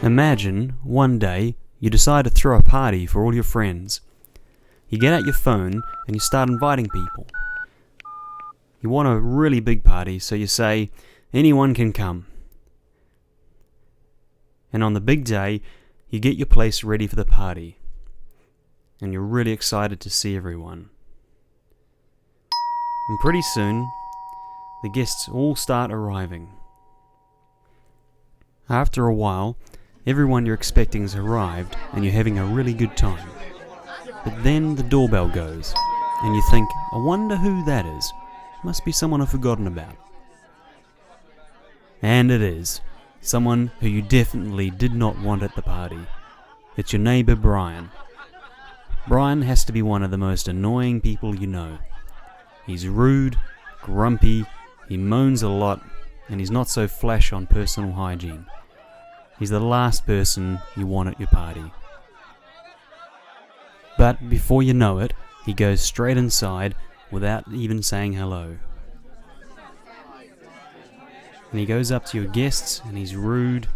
Imagine, one day, you decide to throw a party for all your friends. You get out your phone and you start inviting people. You want a really big party, so you say, anyone can come. And on the big day, you get your place ready for the party. And you're really excited to see everyone. And pretty soon, the guests all start arriving. After a while, everyone you're expecting has arrived and you're having a really good time. But then the doorbell goes, and you think, I wonder who that is. Must be someone I've forgotten about. And it is. Someone who you definitely did not want at the party. It's your neighbour Brian. Brian has to be one of the most annoying people you know. He's rude, grumpy, he moans a lot, and he's not so flash on personal hygiene. He's the last person you want at your party. But before you know it, he goes straight inside without even saying hello. And he goes up to your guests and he's rude.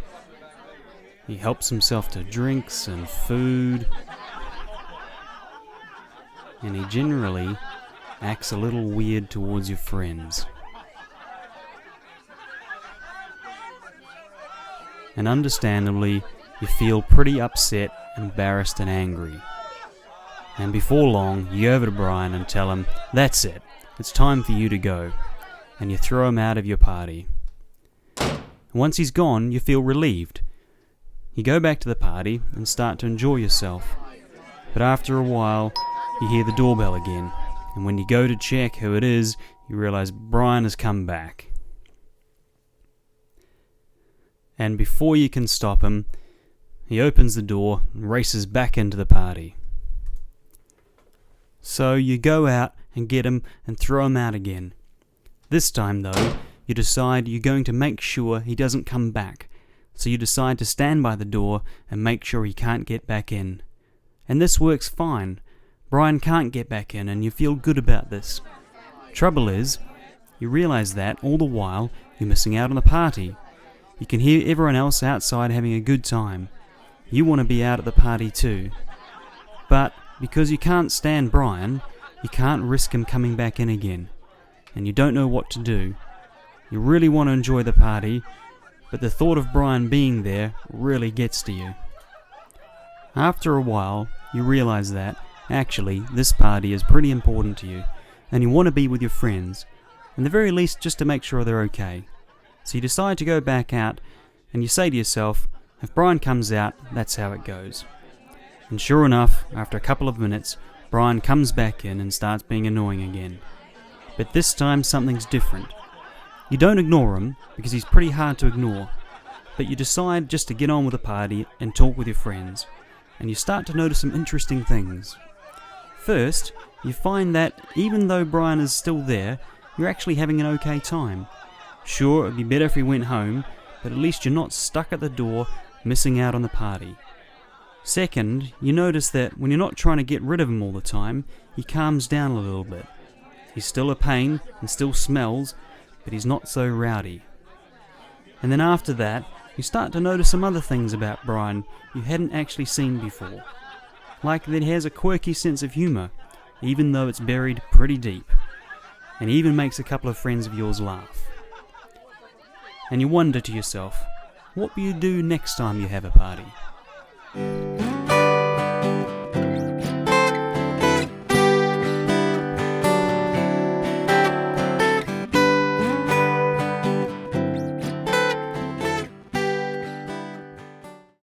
He helps himself to drinks and food. And he generally acts a little weird towards your friends. And understandably, you feel pretty upset, embarrassed and angry. And before long, you go over to Brian and tell him, that's it, it's time for you to go. And you throw him out of your party. And once he's gone, you feel relieved. You go back to the party and start to enjoy yourself. But after a while, you hear the doorbell again. And when you go to check who it is, you realize Brian has come back. And before you can stop him, he opens the door and races back into the party. So you go out and get him and throw him out again. This time though, you decide you're going to make sure he doesn't come back. So you decide to stand by the door and make sure he can't get back in. And this works fine. Brian can't get back in and you feel good about this. Trouble is, you realize that all the while you're missing out on the party. You can hear everyone else outside having a good time. You want to be out at the party too. But because you can't stand Brian, you can't risk him coming back in again. And you don't know what to do. You really want to enjoy the party, but the thought of Brian being there really gets to you. After a while, you realize that, actually, this party is pretty important to you, and you want to be with your friends, and the very least just to make sure they're okay. So you decide to go back out, and you say to yourself, if Brian comes out, that's how it goes. And sure enough, after a couple of minutes, Brian comes back in and starts being annoying again. But this time something's different. You don't ignore him, because he's pretty hard to ignore, but you decide just to get on with the party and talk with your friends, and you start to notice some interesting things. First, you find that even though Brian is still there, you're actually having an okay time. Sure, it'd be better if he went home, but at least you're not stuck at the door, missing out on the party. Second, you notice that when you're not trying to get rid of him all the time, he calms down a little bit. He's still a pain and still smells, but he's not so rowdy. And then after that, you start to notice some other things about Brian you hadn't actually seen before. Like that he has a quirky sense of humour, even though it's buried pretty deep. And he even makes a couple of friends of yours laugh. And you wonder to yourself, what will you do next time you have a party?